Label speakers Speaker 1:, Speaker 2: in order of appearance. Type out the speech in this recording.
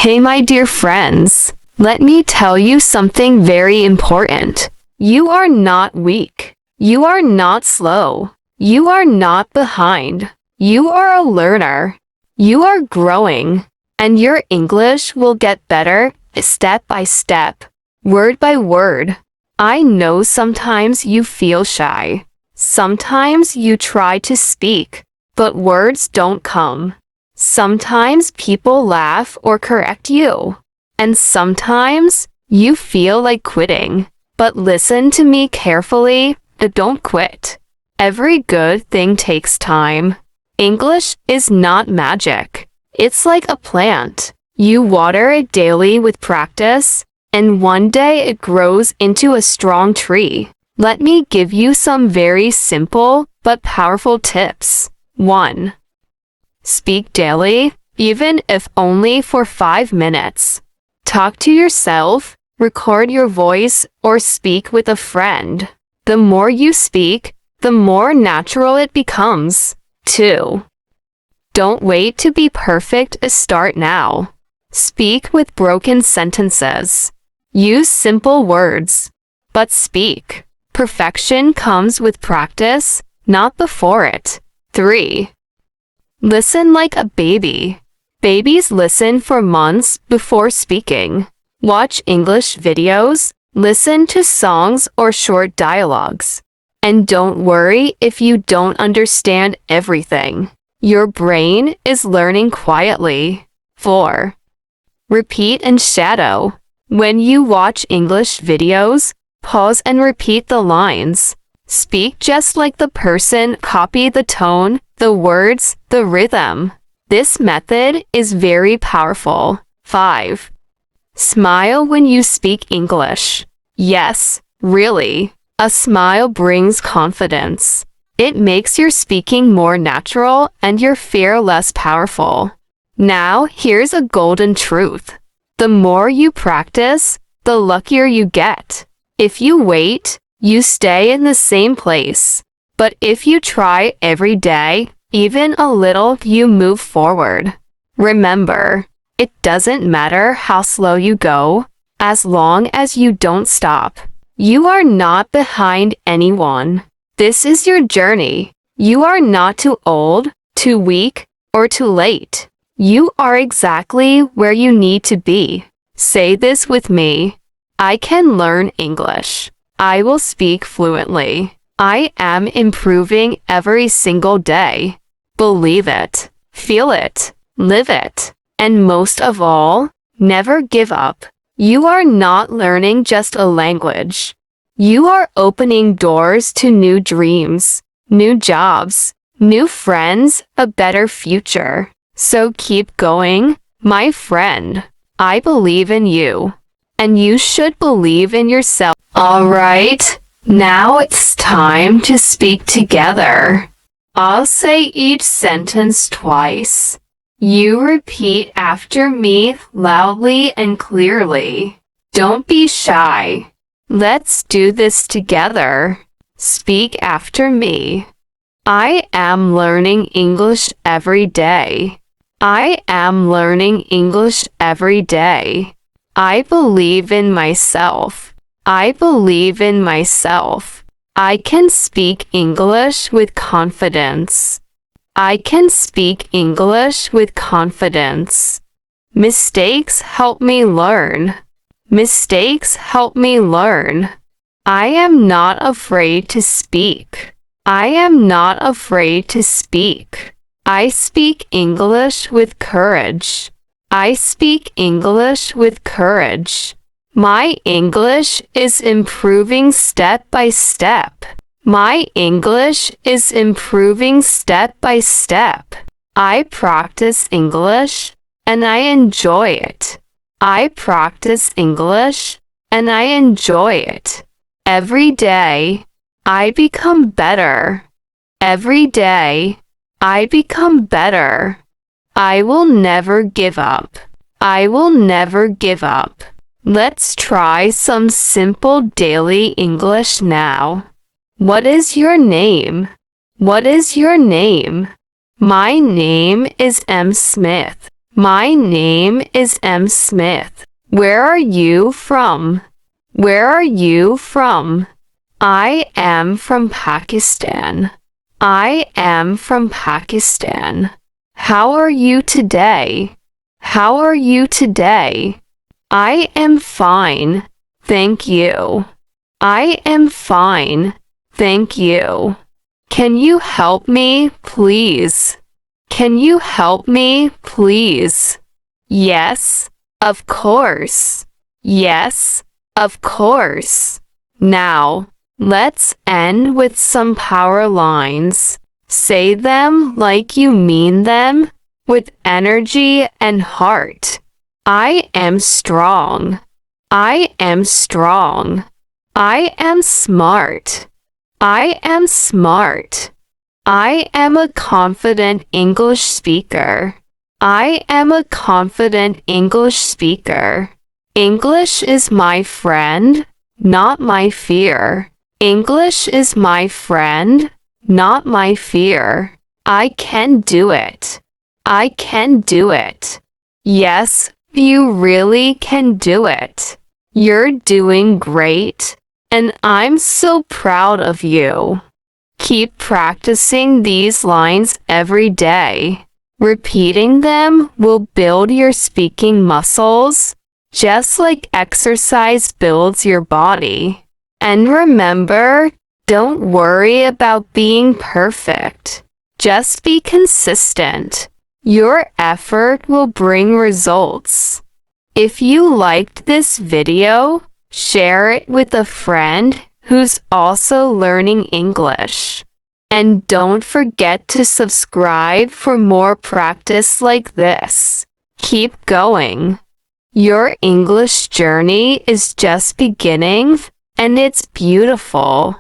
Speaker 1: Hey, my dear friends, let me tell you something very important. You are not weak. You are not slow. You are not behind. You are a learner. You are growing, and your English will get better step by step, word by word. I know sometimes you feel shy. Sometimes you try to speak, but words don't come. Sometimes people laugh or correct you, and sometimes you feel like quitting. But listen to me carefully, don't quit. Every good thing takes time. English is not magic. It's like a plant. You water it daily with practice, and one day it grows into a strong tree. Let me give you some very simple but powerful tips. 1. Speak daily, even if only for 5 minutes. Talk to yourself, record your voice, or speak with a friend. The more you speak, the more natural it becomes. 2. Don't wait to be perfect, start now. Speak with broken sentences. Use simple words, but speak. Perfection comes with practice, not before it. 3. Listen like a baby. Babies listen for months before speaking. Watch English videos, listen to songs or short dialogues. And don't worry if you don't understand everything. Your brain is learning quietly. 4. Repeat and shadow. When you watch English videos, pause and repeat the lines. Speak just like the person, copy the tone, the words, the rhythm. This method is very powerful. 5. Smile when you speak English. Yes, really. A smile brings confidence. It makes your speaking more natural and your fear less powerful. Now, here's a golden truth. The more you practice, the luckier you get. If you wait, you stay in the same place. But if you try every day, even a little, you move forward. Remember, it doesn't matter how slow you go, as long as you don't stop. You are not behind anyone. This is your journey. You are not too old, too weak, or too late. You are exactly where you need to be. Say this with me. I can learn English. I will speak fluently. I am improving every single day. Believe it, feel it, live it, and most of all, never give up. You are not learning just a language. You are opening doors to new dreams, new jobs, new friends, a better future. So keep going, my friend. I believe in you, and you should believe in yourself. All right, now it's time to speak together. I'll say each sentence twice. You repeat after me loudly and clearly. Don't be shy. Let's do this together. Speak after me. I am learning English every day. I am learning English every day. I believe in myself. I believe in myself. I can speak English with confidence. I can speak English with confidence. Mistakes help me learn. Mistakes help me learn. I am not afraid to speak. I am not afraid to speak. I speak English with courage. I speak English with courage. My English is improving step by step. My English is improving step by step. I practice English, and I enjoy it. I practice English, and I enjoy it. Every day, I become better. Every day, I become better. I will never give up. I will never give up. Let's try some simple daily English now. What is your name? What is your name? My name is M. Smith. My name is M. Smith. Where are you from? Where are you from? I am from Pakistan. I am from Pakistan. How are you today? How are you today? I am fine, thank you. I am fine, thank you. Can you help me, please? Can you help me, please? Yes, of course. Yes, of course. Now, let's end with some power lines. Say them like you mean them, with energy and heart. I am strong. I am strong. I am smart. I am smart. I am a confident English speaker. I am a confident English speaker. English is my friend, not my fear. English is my friend, not my fear. I can do it. I can do it. Yes, you really can do it. You're doing great, and I'm so proud of you. Keep practicing these lines every day. Repeating them will build your speaking muscles, just like exercise builds your body. And remember, don't worry about being perfect. Just be consistent. Your effort will bring results. If you liked this video, share it with a friend who's also learning English. And don't forget to subscribe for more practice like this. Keep going. Your English journey is just beginning, and it's beautiful.